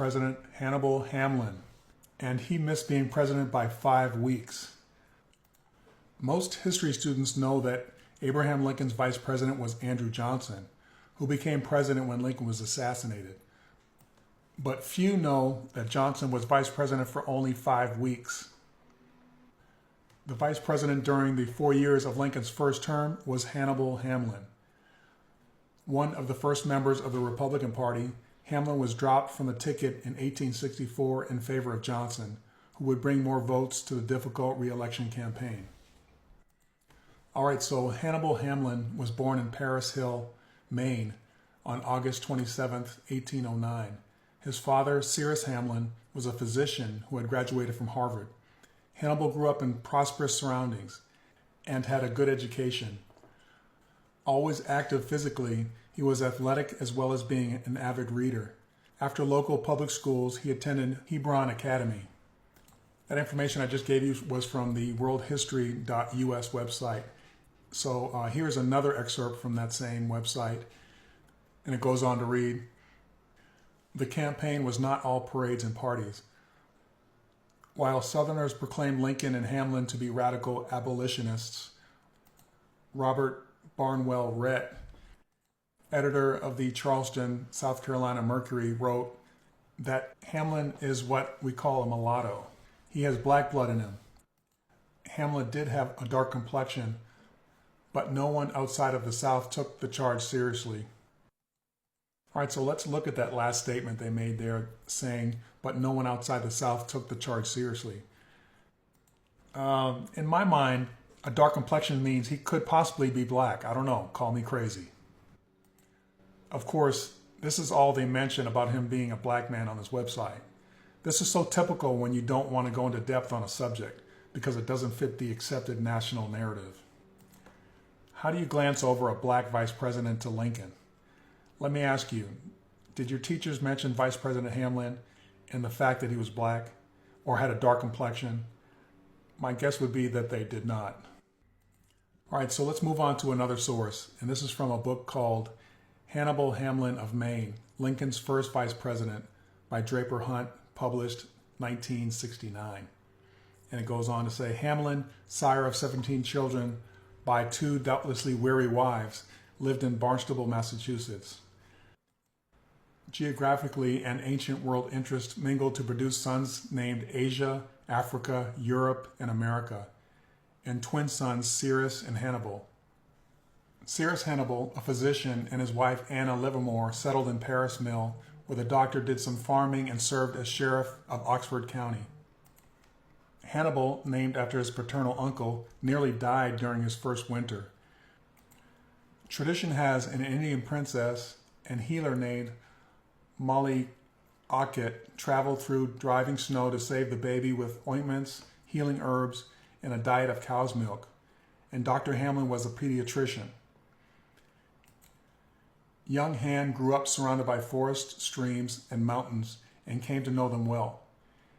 President Hannibal Hamlin, and he missed being president by 5 weeks. Most history students know that Abraham Lincoln's vice president was Andrew Johnson, who became president when Lincoln was assassinated. But few know that Johnson was vice president for only 5 weeks. The vice president during the 4 years of Lincoln's first term was Hannibal Hamlin. One of the first members of the Republican Party, Hamlin was dropped from the ticket in 1864 in favor of Johnson, who would bring more votes to the difficult re-election campaign. All right, so Hannibal Hamlin was born in Paris Hill, Maine, on August 27, 1809. His father, Cyrus Hamlin, was a physician who had graduated from Harvard. Hannibal grew up in prosperous surroundings and had a good education. Always active physically, he was athletic as well as being an avid reader. After local public schools, he attended Hebron Academy. That information I just gave you was from the worldhistory.us website. So here's another excerpt from that same website, and it goes on to read, "The campaign was not all parades and parties. While Southerners proclaimed Lincoln and Hamlin to be radical abolitionists, Robert Barnwell Rhett, editor of the Charleston, South Carolina Mercury, wrote that Hamlin is what we call a mulatto. He has black blood in him. Hamlin did have a dark complexion, but no one outside of the South took the charge seriously." All right, so let's look at that last statement they made there, saying, but no one outside the South took the charge seriously. In my mind, a dark complexion means he could possibly be black. I don't know, call me crazy. Of course, this is all they mention about him being a black man on his website. This is so typical when you don't want to go into depth on a subject because it doesn't fit the accepted national narrative. How do you glance over a black vice president to Lincoln? Let me ask you, did your teachers mention Vice President Hamlin and the fact that he was black or had a dark complexion? My guess would be that they did not. All right, so let's move on to another source, and this is from a book called Hannibal Hamlin of Maine, Lincoln's First Vice President by Draper Hunt, published 1969. And it goes on to say, Hamlin, sire of 17 children by 2 doubtlessly weary wives, lived in Barnstable, Massachusetts. Geographically and ancient world interests mingled to produce sons named Asia, Africa, Europe, and America, and twin sons Cyrus and Hannibal. Cyrus Hannibal, a physician, and his wife Anna Livermore settled in Paris Mill, where the doctor did some farming and served as sheriff of Oxford County. Hannibal, named after his paternal uncle, nearly died during his first winter. Tradition has an Indian princess and healer named Molly Ockett traveled through driving snow to save the baby with ointments, healing herbs, and a diet of cow's milk. And Dr. Hamlin was a pediatrician. Young Han grew up surrounded by forests, streams, and mountains and came to know them well.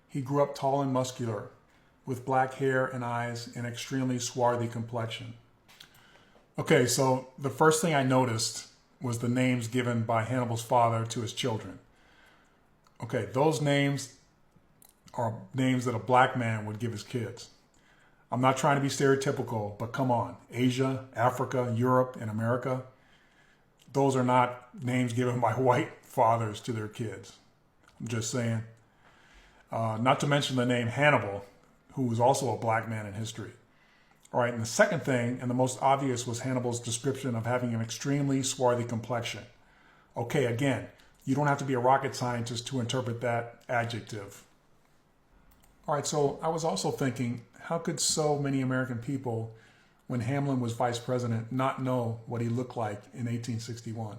He grew up tall and muscular, with black hair and eyes and extremely swarthy complexion. Okay, so the first thing I noticed was the names given by Hannibal's father to his children. Okay, those names are names that a black man would give his kids. I'm not trying to be stereotypical, but come on. Asia, Africa, Europe, and America, those are not names given by white fathers to their kids. I'm just saying. Not to mention the name Hannibal, who was also a black man in history. All right, and the second thing, and the most obvious, was Hannibal's description of having an extremely swarthy complexion. Okay, again, you don't have to be a rocket scientist to interpret that adjective. All right, so I was also thinking, how could so many American people, when Hamlin was vice president, not know what he looked like in 1861?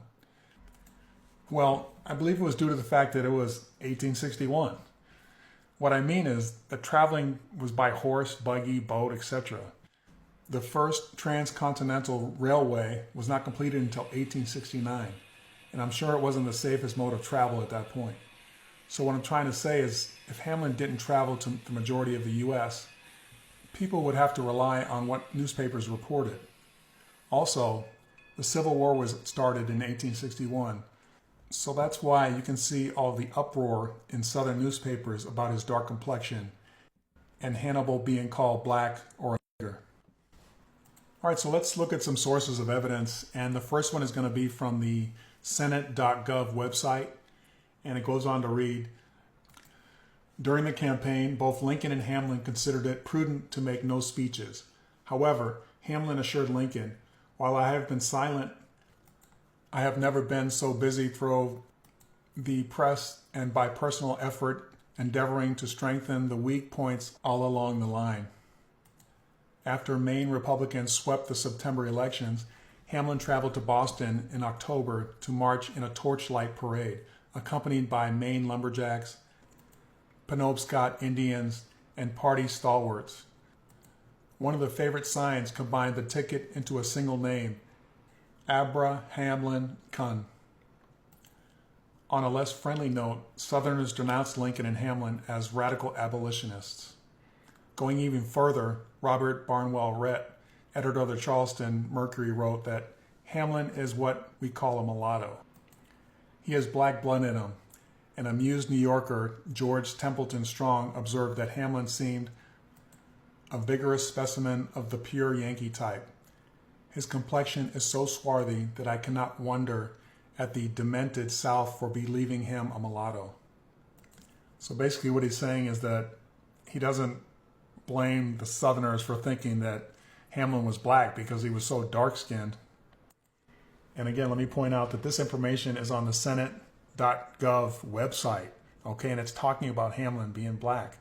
Well, I believe it was due to the fact that it was 1861. What I mean is that traveling was by horse, buggy, boat, etc. The first transcontinental railway was not completed until 1869, and I'm sure it wasn't the safest mode of travel at that point. So what I'm trying to say is, if Hamlin didn't travel to the majority of the U.S., people would have to rely on what newspapers reported. Also, the Civil War was started in 1861, So that's why you can see all the uproar in Southern newspapers about his dark complexion and Hannibal being called black or a nigger. All right, so let's look at some sources of evidence. And the first one is going to be from the Senate.gov website. And it goes on to read, during the campaign, both Lincoln and Hamlin considered it prudent to make no speeches. However, Hamlin assured Lincoln, while I have been silent, I have never been so busy through the press and by personal effort endeavoring to strengthen the weak points all along the line. After Maine Republicans swept the September elections, Hamlin traveled to Boston in October to march in a torchlight parade, accompanied by Maine lumberjacks, Penobscot Indians, and party stalwarts. One of the favorite signs combined the ticket into a single name, Abra Hamlin Kun. On a less friendly note, Southerners denounced Lincoln and Hamlin as radical abolitionists. Going even further, Robert Barnwell Rhett, editor of the Charleston Mercury, wrote that Hamlin is what we call a mulatto. He has black blood in him. An amused New Yorker, George Templeton Strong, observed that Hamlin seemed a vigorous specimen of the pure Yankee type. His complexion is so swarthy that I cannot wonder at the demented South for believing him a mulatto. So basically what he's saying is that he doesn't blame the Southerners for thinking that Hamlin was black because he was so dark-skinned. And again, let me point out that this information is on the Senate.gov website, okay, and it's talking about Hamlin being black.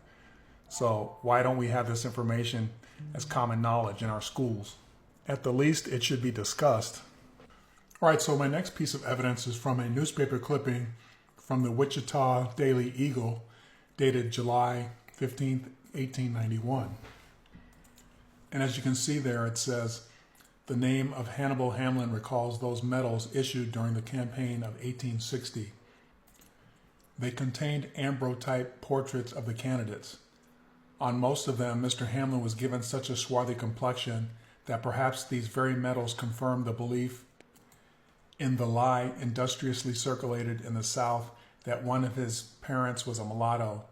So why don't we have this information as common knowledge in our schools? At the least, it should be discussed. All right, so my next piece of evidence is from a newspaper clipping from the Wichita Daily Eagle, dated July 15th, 1891. And as you can see there, it says, the name of Hannibal Hamlin recalls those medals issued during the campaign of 1860. They contained ambrotype portraits of the candidates. On most of them, Mr. Hamlin was given such a swarthy complexion that perhaps these very medals confirmed the belief in the lie industriously circulated in the South that one of his parents was a mulatto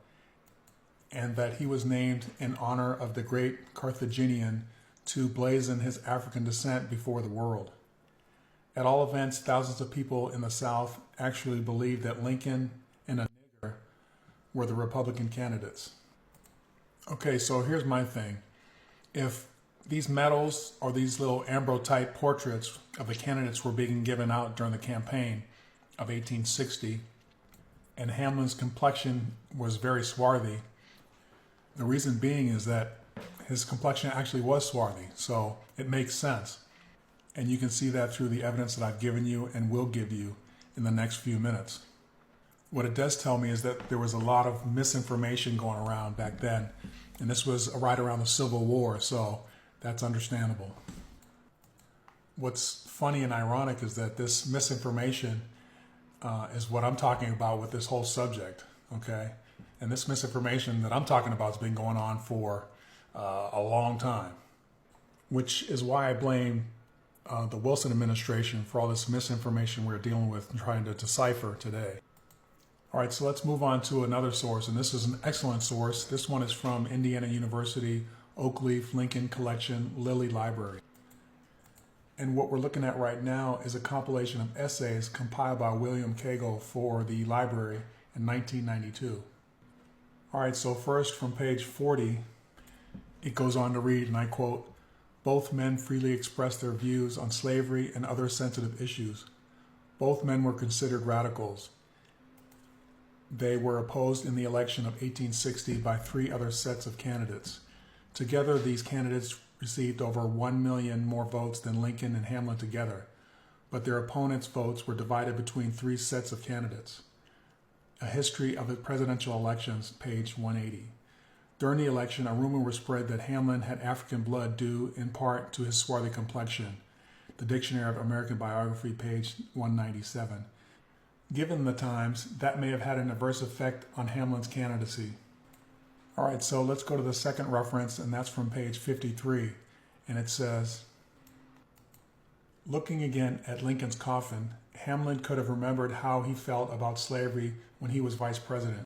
and that he was named in honor of the great Carthaginian to blazon his African descent before the world. At all events, thousands of people in the South actually believed that Lincoln and a nigger were the Republican candidates. Okay, so here's my thing. If these medals or these little ambrotype portraits of the candidates were being given out during the campaign of 1860, and Hamlin's complexion was very swarthy, the reason being is that his complexion actually was swarthy, so it makes sense. And you can see that through the evidence that I've given you and will give you in the next few minutes. What it does tell me is that there was a lot of misinformation going around back then, and this was right around the Civil War, so that's understandable. What's funny and ironic is that this misinformation is what I'm talking about with this whole subject, okay? And this misinformation that I'm talking about has been going on for a long time, which is why I blame the Wilson administration for all this misinformation we're dealing with and trying to decipher today. All right, so let's move on to another source, and this is an excellent source. This one is from Indiana University Oakleaf Lincoln Collection Lilly Library. And what we're looking at right now is a compilation of essays compiled by William Cagle for the library in 1992. All right, so first from page 40, it goes on to read, and I quote, "Both men freely expressed their views on slavery and other sensitive issues. Both men were considered radicals. They were opposed in the election of 1860 by 3 other sets of candidates. Together, these candidates received over 1 million more votes than Lincoln and Hamlin together, but their opponents' votes were divided between 3 sets of candidates." A History of the Presidential Elections, page 180. During the election, a rumor was spread that Hamlin had African blood due in part to his swarthy complexion. The Dictionary of American Biography, page 197. Given the times, that may have had an adverse effect on Hamlin's candidacy. All right, so let's go to the second reference, and that's from page 53. And it says, "Looking again at Lincoln's coffin, Hamlin could have remembered how he felt about slavery when he was vice president.